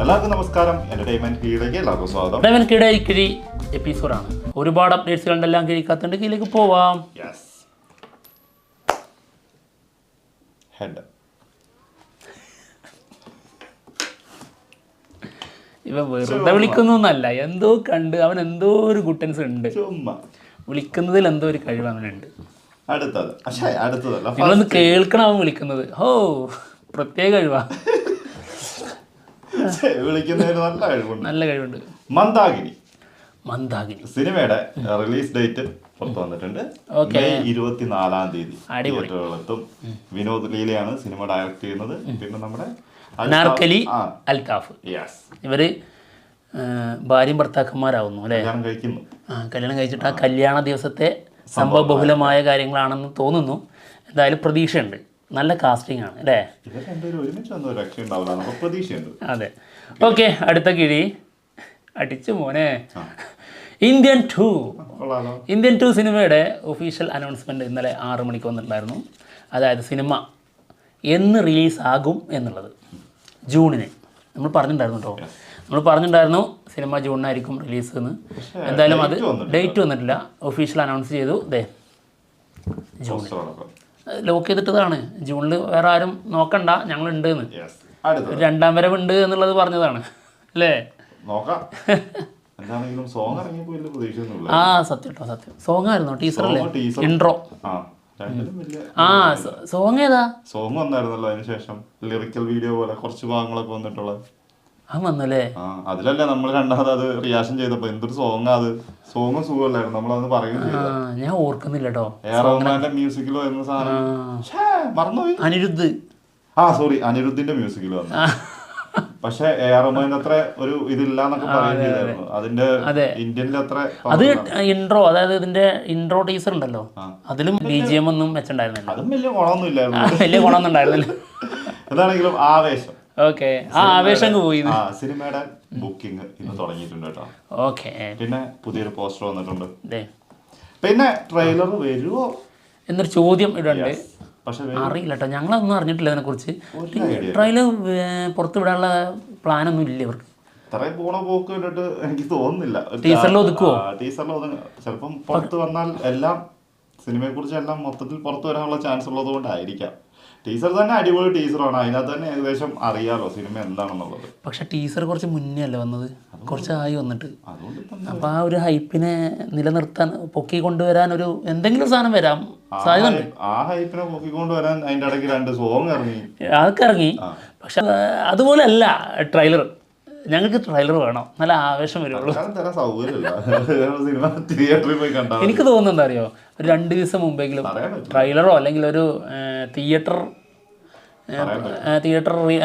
എല്ലാവർക്കും നമസ്കാരം. എന്റർടൈൻമെന്റ് കീഴിലേക്ക് എല്ലാവർക്കും സ്വാഗതം. എന്റർടൈൻമെന്റ് കീഴായി കിഴി എപ്പിസോഡാണ്. ഒരുപാട് അപ്ഡേറ്റ്സുകളുണ്ടെല്ലാം കിഴിക്കാത്തുണ്ട്. കീഴിലേക്ക് പോവാം. ഇവ വെറുതെ വിളിക്കുന്നൊന്നല്ല, എന്തോ കണ്ട് അവൻ എന്തോ ഒരു ഗുട്ടൻസ് ഉണ്ട്. വിളിക്കുന്നതിൽ എന്തോ ഒരു കഴിവ് അവനുണ്ട്. നിങ്ങളൊന്ന് കേൾക്കണം അവൻ വിളിക്കുന്നത്. ഹോ, പ്രത്യേക കഴിവാ. നല്ല കഴിവുണ്ട്. മന്ദാകിനി സിനിമയുടെ റിലീസ് ഡേറ്റ് പുറത്തു വന്നിട്ടുണ്ട്. മെയ് 24-ാം തീയതി തിയേറ്ററുകളെത്തും. വിനോദ് ലീലയാണ് സിനിമ ഡയറക്ട് ചെയ്യുന്നത്. പിന്നെ നമ്മുടെ അനാർക്കലി അൽത്താഫ്, ഇവര് ഭാര്യയും ഭർത്താക്കന്മാരാവുന്നു അല്ലേ? കല്യാണം കഴിച്ചിട്ട് ആ കല്യാണ ദിവസത്തെ സംഭവ ബഹുലമായ കാര്യങ്ങളാണെന്ന് തോന്നുന്നു. എന്തായാലും പ്രതീക്ഷയുണ്ട്. നല്ല കാസ്റ്റിംഗ് ആണ് അല്ലേ? അതെ. ഓക്കെ, അടുത്ത കിഴി അടിച്ചു മോനെ. ഇന്ത്യൻ 2 സിനിമയുടെ ഒഫീഷ്യൽ അനൗൺസ്മെന്റ് ഇന്നലെ 6 മണിക്ക് വന്നിട്ടുണ്ടായിരുന്നു. അതായത് സിനിമ എന്ന് റിലീസ് ആകും എന്നുള്ളത്. ജൂണിന് നമ്മൾ പറഞ്ഞിട്ടുണ്ടായിരുന്നു സിനിമ ജൂണിനായിരിക്കും റിലീസ് എന്ന്. എന്തായാലും അത് ഡേറ്റ് വന്നിട്ടില്ല. ഒഫീഷ്യൽ അനൗൺസ് ചെയ്തു. ജൂൺ ലോക്ക് ചെയ്തിട്ടതാണ്. ജൂണിൽ വേറെ ആരും നോക്കണ്ട, ഞങ്ങളുണ്ട് എന്ന്. 2ാം വരവുണ്ട് എന്നുള്ളത് പറഞ്ഞതാണ് അല്ലേ? ആ സത്യം കേട്ടോ, സത്യം. സോങ് ആയിരുന്നോ? ടീസറല്ലേ? ഇൻട്രോ. സോങ് ഏതാ? സോങ് വന്നായിരുന്നല്ലോ. അതിനുശേഷം ലിറിക്കൽ വീഡിയോ പോലെ കുറച്ച് ഭാഗങ്ങളൊക്കെ വന്നിട്ടുള്ളത് വന്നല്ലേ? അതിലല്ലേ നമ്മൾ രണ്ടാമത് അത് റിയാക്ഷൻ ചെയ്തപ്പോ എന്തൊരു സോങ്. അത് സോങ് സുഖമല്ലായിരുന്നു, നമ്മളത് പറയുകയും. ഞാൻ ഓർക്കുന്നില്ല കേട്ടോ. റഹ്മാന്റെ മ്യൂസിക്കിൽ വരുന്ന സാധനം മറന്നുപോയി. അനിരുദ്ധിന്റെ മ്യൂസിക്കിൽ വന്നു. പക്ഷെ റഹ്മാന്റെ അത്ര ഒരു ഇതില്ലാന്നൊക്കെ പറയുകയായിരുന്നു. അതിന്റെ ഇന്ത്യനിലെ അത്ര അത് ഇൻട്രോ, അതായത് ഇതിന്റെ ഇൻട്രോ ടീസർ ഉണ്ടല്ലോ, അതിലും BGM ഒന്നും വെച്ചിട്ടുണ്ടായിരുന്നില്ല. അതും വലിയ ഗുണമൊന്നും ഇല്ലായിരുന്നു. വലിയ ഗുണമൊന്നും ഉണ്ടായിരുന്നില്ല. എന്താണെങ്കിലും ആവേശം. ഓക്കെ, ആ ആവേശം പോയി. സിനിമയുടെ ബുക്കിംഗ് ഇന്ന് തുടങ്ങിയിട്ടുണ്ട് കേട്ടോ. ഓക്കെ. പിന്നെ പുതിയൊരു പോസ്റ്റർ വന്നിട്ടുണ്ട്. പിന്നെ ട്രെയിലർ വരുമോ എന്നൊരു ചോദ്യം ഇടുന്നുണ്ട്. പക്ഷെ അറിയില്ല കേട്ടോ, ഞങ്ങളൊന്നും അറിഞ്ഞിട്ടില്ല അതിനെ കുറിച്ച്. ട്രെയിലർ പുറത്തു വിടാനുള്ള പ്ലാനൊന്നും ഇല്ല ഇവർക്ക്. ഇത്രയും പോണ പോക്ക് കണ്ടിട്ട് എനിക്ക് തോന്നുന്നില്ല. ടീസറിൽ ഒതുക്കുവോ? ചിലപ്പം പുറത്ത് വന്നാൽ എല്ലാം സിനിമയെ കുറിച്ച് എല്ലാം മൊത്തത്തിൽ പുറത്തു വരാനുള്ള ചാൻസ് ഉള്ളത് കൊണ്ടായിരിക്കാം. ടീസർ തന്നെ അടിപൊളി ടീസറാണ്. അതിനകത്ത് തന്നെ ഏകദേശം അറിയാലോ സിനിമ എന്താണെന്നുള്ളത്. പക്ഷെ ടീസർ കുറച്ച് മുന്നേ അല്ലേ വന്നത്, കുറച്ചായി വന്നിട്ട്. അപ്പൊ ആ ഒരു ഹൈപ്പിനെ നിലനിർത്താൻ, പൊക്കി കൊണ്ടുവരാൻ ഒരു എന്തെങ്കിലും സാധനം വരാം സാധ്യത. ആ ഹൈപ്പിനെ പൊക്കി കൊണ്ടുവരാൻ അതിന്റെ ഇടയ്ക്ക് 2 സോങ് ഇറങ്ങി. അതൊക്കെ ഇറങ്ങി. പക്ഷെ അതുപോലെ അല്ല ട്രെയിലർ. ഞങ്ങൾക്ക് ട്രെയിലർ വേണം, നല്ല ആവേശം വരുള്ളൂ. എനിക്ക് തോന്നുന്നത് എന്താ അറിയോ, ഒരു 2 ദിവസം മുമ്പെങ്കിലും ട്രെയിലറോ അല്ലെങ്കിൽ ഒരു തിയേറ്റർ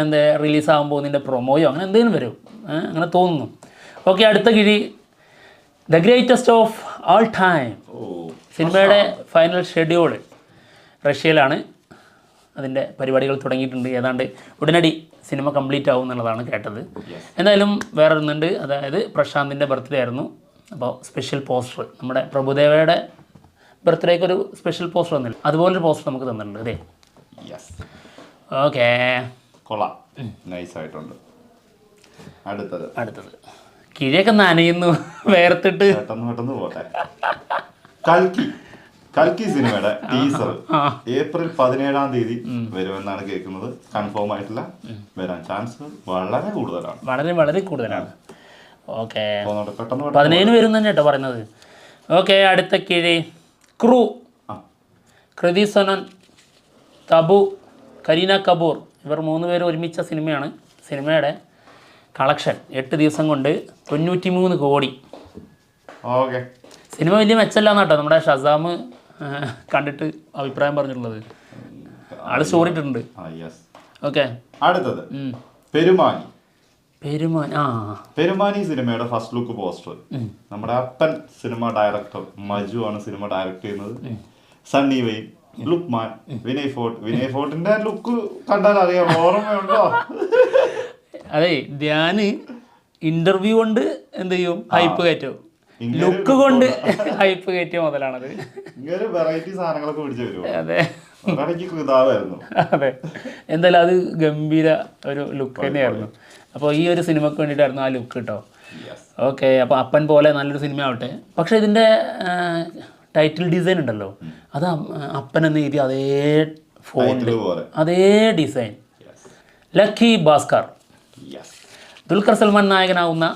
എന്താ റിലീസാകുമ്പോൾ ഇതിൻ്റെ പ്രൊമോയോ അങ്ങനെ എന്തെങ്കിലും വരും, അങ്ങനെ തോന്നുന്നു. ഓക്കെ, അടുത്ത കിഴി the greatest of all time സിനിമയുടെ ഫൈനൽ ഷെഡ്യൂൾ. റഷ്യയിലാണ് അതിൻ്റെ പരിപാടികൾ തുടങ്ങിയിട്ടുണ്ട്. ഏതാണ്ട് ഉടനടി സിനിമ കംപ്ലീറ്റ് ആവും എന്നുള്ളതാണ് കേട്ടത്. എന്തായാലും വേറെ ഒന്നുണ്ട്, അതായത് പ്രശാന്തിൻ്റെ ബർത്ത്ഡേ ആയിരുന്നു. അപ്പോൾ സ്പെഷ്യൽ പോസ്റ്റർ, നമ്മുടെ പ്രഭുദേവയുടെ ബർത്ത്ഡേക്ക് ഒരു സ്പെഷ്യൽ പോസ്റ്റർ വന്നില്ല, അതുപോലൊരു പോസ്റ്റർ നമുക്ക് തന്നിട്ടുണ്ട്. അതെ, ഓക്കെ, കൊള്ളാം, നൈസായിട്ടുണ്ട്. അടുത്തത് കിഴിയൊക്കെ നനയുന്നു വേർത്തിട്ട്. പെട്ടെന്ന് പോട്ടെ. കൽക്കി സിനിമയുടെ ടീസർ ഏപ്രിൽ 17-ാം തീയതി വരുമെന്നാണ് കേൾക്കുന്നത്. കൺഫേം ആയിട്ടില്ല, വരാൻ ചാൻസ് വളരെ കൂടുതലാണ്. ഓക്കെ, 17 വരും തന്നെ കേട്ടോ പറയുന്നത്. ഓക്കെ, അടുത്ത കിഴി ക്രൂ. കൃതി സനൻ, തബു, കരീന കപൂർ ഇവർ 3 പേരും ഒരുമിച്ച സിനിമയാണ്. സിനിമയുടെ കളക്ഷൻ 8 ദിവസം കൊണ്ട് 93 കോടി. ഓക്കെ, സിനിമ വലിയ മെച്ചമല്ലാന്ന് കേട്ടോ നമ്മുടെ ഷസാം കണ്ടിട്ട് അഭിപ്രായം പറഞ്ഞിട്ടുള്ളത്. ആള് സ്റ്റോറി ഇട്ടിട്ടുണ്ട്. ഓക്കെ, അടുത്തത് പെരുമാനി സിനിമയുടെ ഫസ്റ്റ് ലുക്ക് പോസ്റ്റർ. നമ്മുടെ അപ്പൻ സിനിമ ഡയറക്ടർ മജു ആണ് സിനിമ ഡയറക്ട് ചെയ്യുന്നത്. സണ്ണി വെയിൻ, ലുക്മാൻ, വിനയ് ഫോർട്ടിന്റെ ലുക്ക് കണ്ടാൽ അറിയാം. ഓർമ്മയുണ്ടോ? അതെ, ധ്യാന് ഇന്റർവ്യൂ കൊണ്ട് എന്ത് ചെയ്യും, ഹൈപ്പ് കയറ്റും. ലുക്ക് കൊണ്ട് ഹൈപ്പ് കയറ്റിയ മുതലാണത്. വെറൈറ്റി സാധനങ്ങളൊക്കെ പിടിച്ചു വരും. അതെ, അതെ, എന്തായാലും അത് ഗംഭീര ഒരു ലുക്ക് തന്നെയായിരുന്നു. അപ്പോൾ ഈ ഒരു സിനിമയ്ക്ക് വേണ്ടിയിട്ടായിരുന്നു ആ ലുക്ക് കേട്ടോ. യെസ്. ഓക്കെ, അപ്പോൾ അപ്പൻ പോലെ നല്ലൊരു സിനിമ ആവട്ടെ. പക്ഷേ ഇതിൻ്റെ ടൈറ്റിൽ ഡിസൈൻ ഉണ്ടല്ലോ, അത് അപ്പൻ എന്ന് എഴുതി അതേ ഫോണ്ട്, പോലെ അതേ design. Lucky Bhaskar, yes. Dulquer Salmaan നായകനാവുന്ന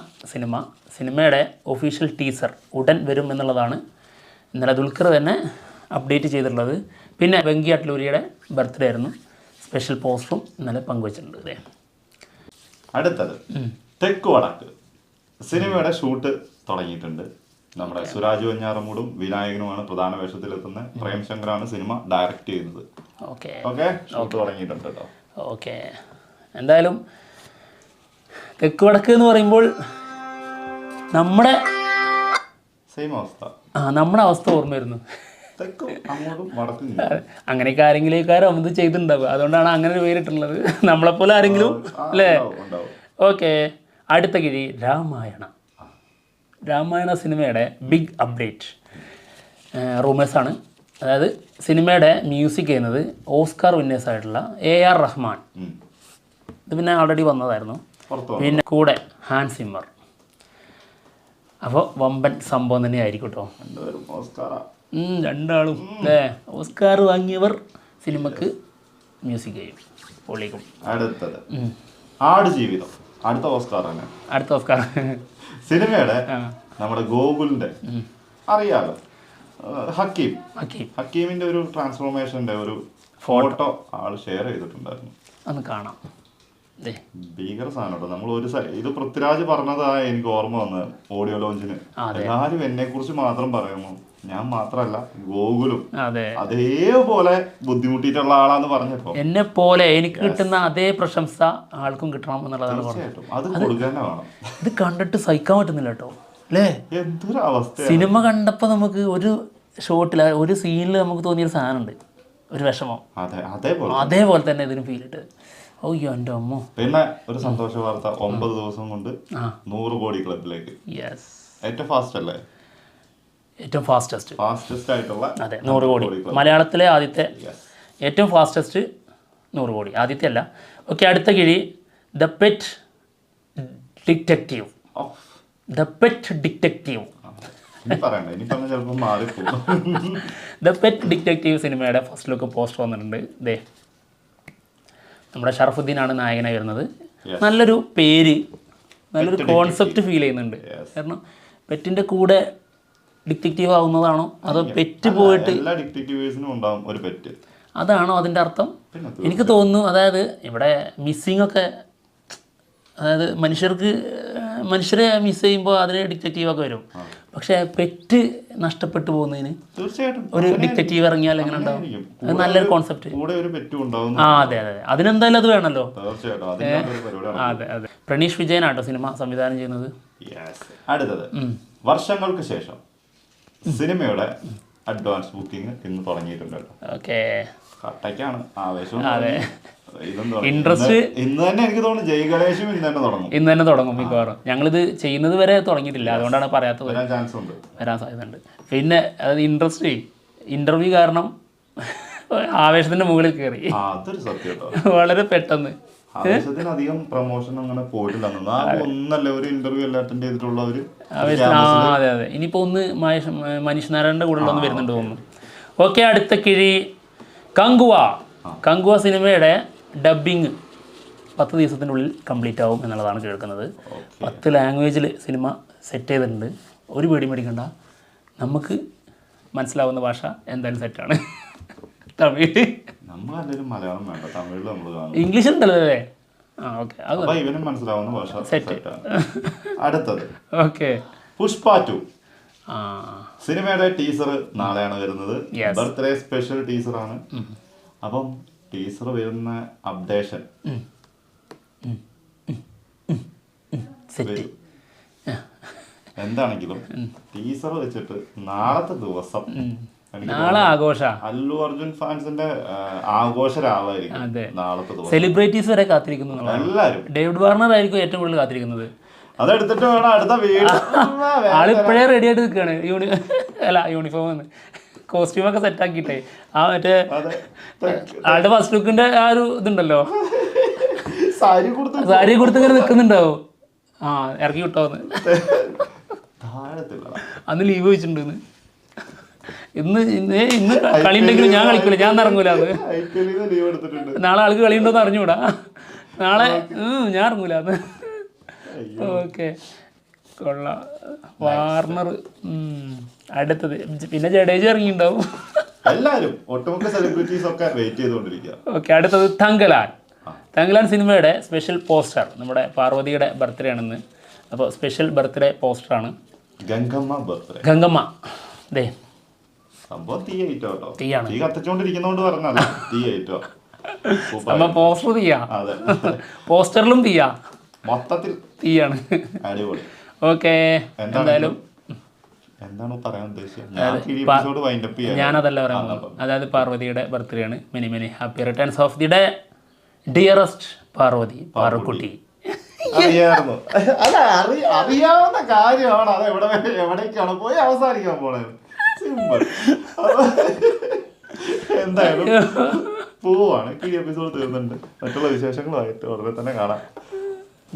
സിനിമയുടെ ഒഫീഷ്യൽ ടീസർ ഉടൻ വരും എന്നുള്ളതാണ് ഇന്നലെ ദുൽഖർ തന്നെ അപ്ഡേറ്റ് ചെയ്തിട്ടുള്ളത്. പിന്നെ വെങ്കി അട്ലൂരിയുടെ ബർത്ത്ഡേ ആയിരുന്നു, സ്പെഷ്യൽ പോസ്റ്ററും ഇന്നലെ പങ്കുവച്ചിട്ടുണ്ട്. അതെ, അടുത്തത് തെക്ക് വടക്ക് സിനിമയുടെ ഷൂട്ട് തുടങ്ങിയിട്ടുണ്ട്. നമ്മുടെ സുരാജ് വെഞ്ഞാറമൂടും വിനായകനുമാണ് പ്രധാന വേഷത്തിലെത്തുന്ന. പ്രേംശങ്കറാണ് സിനിമ ഡയറക്റ്റ് ചെയ്യുന്നത്. ഓക്കെ ഓക്കെ, ഷൂട്ട് തുടങ്ങിയിട്ടുണ്ട് കേട്ടോ. ഓക്കെ, എന്തായാലും തെക്ക് വടക്ക് എന്ന് പറയുമ്പോൾ നമ്മുടെ സെയിം അവസ്ഥ, നമ്മുടെ അവസ്ഥ ഓർമ്മ വരുന്നു. തെക്കും അങ്ങോട്ടും വടക്കും. അങ്ങനെയൊക്കെ ആരെങ്കിലും ഇത് ചെയ്തിട്ടുണ്ടാവുക, അതുകൊണ്ടാണ് അങ്ങനെ ഒരു പേരിട്ടുള്ളത്. നമ്മളെപ്പോലെ ആരെങ്കിലും അല്ലേ? ഓക്കെ, അടുത്ത കിഴി രാമായണ സിനിമയുടെ ബിഗ് അപ്ഡേറ്റ് റൂമേഴ്സാണ്. അതായത് സിനിമയുടെ മ്യൂസിക് ചെയ്യുന്നത് ഓസ്കാർ വിന്നേഴ്സ് ആയിട്ടുള്ള AR റഹ്മാൻ. ഇത് പിന്നെ ഓൾറെഡി വന്നതായിരുന്നു. പിന്നെ കൂടെ ഹാൻസ് സിമ്മർ. അപ്പോൾ വമ്പൻ സംഭവം തന്നെ ആയിരിക്കും കേട്ടോ. രണ്ടാളും അല്ലേ, ഓസ്കാർ വാങ്ങിയവർ സിനിമക്ക് മ്യൂസിക് ചെയ്യും, പൊളിക്കും. അടുത്തത് ആടുജീവിതം, അടുത്ത ഓസ്കാർ സിനിമയുടെ നമ്മുടെ ഗോകുലിന്റെ അറിയാലോ, ഹക്കീമിന്റെ ഒരു ട്രാൻസ്ഫോർമേഷന്റെ ഒരു ഫോട്ടോ ആള് ഷെയർ ചെയ്തിട്ടുണ്ടായിരുന്നു. ഒന്ന് കാണാം. ഭീകര സാധനം കേട്ടോ. നമ്മൾ ഇത് പൃഥ്വിരാജ് പറഞ്ഞതാ എനിക്ക് ഓർമ്മ വന്നത് ഓഡിയോ ലോഞ്ചിന്. എല്ലാരും എന്നെ കുറിച്ച് മാത്രം പറയുന്നു, ഞാൻ മാത്രല്ല ഗോകുലും അതേപോലെ ബുദ്ധിമുട്ടിയിട്ടുള്ള ആളാന്ന് പറഞ്ഞപ്പോ എന്നെ പോലെ എനിക്ക് കിട്ടുന്ന അതേ പ്രശംസ ആൾക്കും കിട്ടണം എന്നുള്ളതാണ്. അത് കൊടുക്കാൻ വേണം. ഇത് കണ്ടിട്ട് സഹിക്കാൻ പറ്റുന്നില്ല കേട്ടോ, അല്ലേ? എന്തൊരു അവസ്ഥ. സിനിമ കണ്ടപ്പോൾ നമുക്ക് ഒരു ഷോട്ടിൽ ഒരു സീനിൽ നമുക്ക് തോന്നിയൊരു സാധനമുണ്ട്, ഒരു വിഷമം. അതേപോലെ തന്നെ ഇതിന് ഫീൽ ഇട്ട്. ഓയ്യോ എൻ്റെ അമ്മോ. പിന്നെ ഒരു സന്തോഷ വാർത്ത, 9 ദിവസം കൊണ്ട് 100 കോടി ക്ലബിലേക്ക്. ഏറ്റവും ഫാസ്റ്റ് അല്ലേ? ഏറ്റവും ഫാസ്റ്റസ്റ്റ് ആയിട്ടുള്ള, അതെ, 100 കോടി. മലയാളത്തിലെ ആദ്യത്തെ ഏറ്റവും ഫാസ്റ്റസ്റ്റ് 100 കോടി, ആദ്യത്തെ അല്ല. ഓക്കെ, അടുത്ത കിഴി the pet detective. The pet detective സിനിമയുടെ ഫസ്റ്റ് ലുക്ക് പോസ്റ്റർ വന്നിട്ടുണ്ട്. ദേ, നമ്മുടെ ഷറഫുദ്ദീനാണ് നായകനായി വരുന്നത്. നല്ലൊരു പേര്, നല്ലൊരു കോൺസെപ്റ്റ് ഫീൽ ചെയ്യുന്നുണ്ട്. കാരണം പെറ്റിൻ്റെ കൂടെ ഡിറ്റക്റ്റീവ് ആവുന്നതാണോ അതോ പെറ്റ് പോയിട്ട് അതാണോ അതിൻ്റെ അർത്ഥം? എനിക്ക് തോന്നുന്നു, അതായത് ഇവിടെ മിസ്സിങ് ഒക്കെ, അതായത് മനുഷ്യരെ മിസ് ചെയ്യുമ്പോൾ അതിന് ഡിറ്റക്റ്റീവൊക്കെ വരും. പക്ഷേ പെറ്റ് നഷ്ടപ്പെട്ടു പോകുന്നതിന് ഒരു ഡിറ്റക്റ്റീവ് ഇറങ്ങിയാൽ എങ്ങനെ ഉണ്ടാവും? അത് നല്ലൊരു കോൺസെപ്റ്റ്. അതെ, അതിനെന്തായാലും അത് വേണമല്ലോ. അതെ. പ്രണീഷ് വിജയനാട്ടോ സിനിമ സംവിധാനം ചെയ്യുന്നത്. അടുത്തത് വർഷങ്ങൾക്ക് ശേഷം സിനിമയുടെ അഡ്വാൻസ് ബുക്കിംഗ് ഇന്ന് തുടങ്ങിയിട്ടുണ്ട്. ഓക്കെ, കട്ടയ്ക്കാണ് ആവേശം. ഇൻട്രസ്റ്റ് ഇന്ന് തന്നെ എനിക്ക് തോന്നുന്നു ജയഗണേഷും ഇന്ന് തന്നെ തുടങ്ങും മിക്കവാറും. ഞങ്ങളിത് ചെയ്യുന്നത് വരെ തുടങ്ങിയിട്ടില്ല, അതുകൊണ്ടാണ് പറയാത്തത്. വരാൻ സാധ്യതയുണ്ട്. പിന്നെ അതായത് ഇൻട്രസ്റ്റ് ഇന്റർവ്യൂ കാരണം ആവേശത്തിന്റെ മുകളിൽ കയറി വളരെ പെട്ടെന്ന്. അധികം പ്രൊമോഷൻ അങ്ങനെ പോയിട്ടില്ല. ഒരു ഇന്റർവ്യൂ എല്ലാം അറ്റൻഡ് ചെയ്തിട്ടുള്ള ഒരു. അതെ. ഇനിയിപ്പോ ഒന്ന് മനീഷ് നാരായണന്റെ കൂടെ ഒന്ന് വരുന്നുണ്ട് തോന്നുന്നു. ഓക്കെ, അടുത്ത കിഴി കങ്കുവ സിനിമയുടെ ഡബ്ബിങ് 10 ദിവസത്തിനുള്ളിൽ കംപ്ലീറ്റ് ആവും എന്നുള്ളതാണ് കേൾക്കുന്നത്. 10 ലാംഗ്വേജിൽ സിനിമ സെറ്റ് ചെയ്തിട്ടുണ്ട്. ഒരു പേടി മേടിക്കണ്ട, നമുക്ക് മനസ്സിലാവുന്ന ഭാഷ എന്തായാലും സെറ്റാണ്. തമിഴ്, ഇംഗ്ലീഷ് ഉണ്ടല്ലോ അല്ലേ? സെറ്റ്. അടുത്തത് ഓക്കെ, പുഷ്പ 2 സിനിമയുടെ ടീസർ നാളെയാണ് വരുന്നത്. ബർത്ത്ഡേ സ്പെഷ്യൽ ടീസറാണ്. അപ്പം ടീസർ വരുന്ന അപ്ഡേഷൻ എന്താണെങ്കിലും ടീസർ വെച്ചിട്ട് നാളത്തെ ദിവസം നാളെ ആഘോഷ അല്ലു അർജുൻ ഫാൻസിന്റെ ആഘോഷ രാവായിരിക്കും നാളത്തെ ദിവസം. സെലിബ്രിറ്റീസ് വരെ കാത്തിരിക്കുന്നു. എല്ലാവരും ഡേവിഡ് വാർണർ ആയിരിക്കും ഏറ്റവും കൂടുതൽ കാത്തിരിക്കുന്നത്. അതെടുത്തിട്ട് വേണം അടുത്ത വീട്. ആളിപ്പോഴേ റെഡി ആയിട്ട് നിൽക്കുകയാണ്. യൂണിഫോം കോസ്റ്റ്യൂമൊക്കെ സെറ്റാക്കിയിട്ടേ ആ മറ്റേ ആളുടെ ഫസ്റ്റ് ലുക്കിന്റെ ആ ഒരു ഇതുണ്ടല്ലോ, സാരി കൊടുത്ത് സാരി കൊടുത്ത് ഇങ്ങനെ നിൽക്കുന്നുണ്ടാവും. ആ ഇറക്കി വിട്ടോന്ന്. താഴത്തില്ല. അന്ന് ലീവ് വെച്ചിട്ടുണ്ടെന്ന്. ഇന്ന് കളി ഉണ്ടെങ്കിലും ഞാൻ കളിക്കൂല, ഞാൻ ഇറങ്ങൂല. അത് ലീവ് എടുത്തിട്ടുണ്ട്. നാളെ ആൾക്ക് കളിയുണ്ടോന്ന് അറിഞ്ഞൂടാ. നാളെ ഞാൻ ഇറങ്ങൂല അന്ന്. ഓക്കെ കൊള്ളാം. വാർണർ. അടുത്തത് പിന്നെ ജഡേജ ഇറങ്ങിയിട്ടുണ്ടാവും. എല്ലാവരും ഒട്ടുമിക്ക സെലിബ്രിറ്റീസ് ഒക്കെ വെയിറ്റ് ചെയ്തുകൊണ്ടിരിക്കുക. ഓക്കെ, അടുത്തത് തങ്കലാൻ. തങ്കലാൻ സിനിമയുടെ സ്പെഷ്യൽ പോസ്റ്റർ. നമ്മുടെ പാർവതിയുടെ ബർത്ത്ഡേ ആണെന്ന്. അപ്പോൾ സ്പെഷ്യൽ ബർത്ത്ഡേ പോസ്റ്ററാണ്. ഗംഗമ്മ ബർത്ത്ഡേ. ഗംഗമ്മ ദേ സംഭവം തീയായിട്ടോ കേട്ടോ. തീയാണ്. തീ കത്തിച്ചോണ്ടിരിക്കുന്നോണ്ട് പറഞ്ഞല്ല, തീയായിട്ടോ. നമ്മൾ പോസ്റ്റർ തീയാ. അതെ, പോസ്റ്ററിലും തീയാ, മൊത്തത്തിൽ തീയാണ്. അടിപൊളി. ഓക്കെ, എന്തായാലും എന്താണ് പറയാൻ ഉദ്ദേശിച്ചത്? ഞാനതല്ല പറയാൻ പോകുന്നത്. അതായത് പാർവതിയുടെ ബർത്ത്ഡേ ആണ്. Many many happy returns of the day dearest Parvathi, Parukutty. അറിയാമായിരുന്നു, അല്ല അറിയാവുന്ന കാര്യമാണ്. അത് എവിടേക്കാണ് പോയി അവസാനിക്കാൻ പോണത്. സിമ്പിൾ. എന്തായാലും പോവാണ്. ഈ എപ്പിസോഡ് തീർന്നുണ്ട്. മറ്റുള്ള വിശേഷങ്ങളുമായിട്ട് ഉടനെ തന്നെ കാണാം.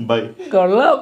ബൈ. കൊള്ളാം.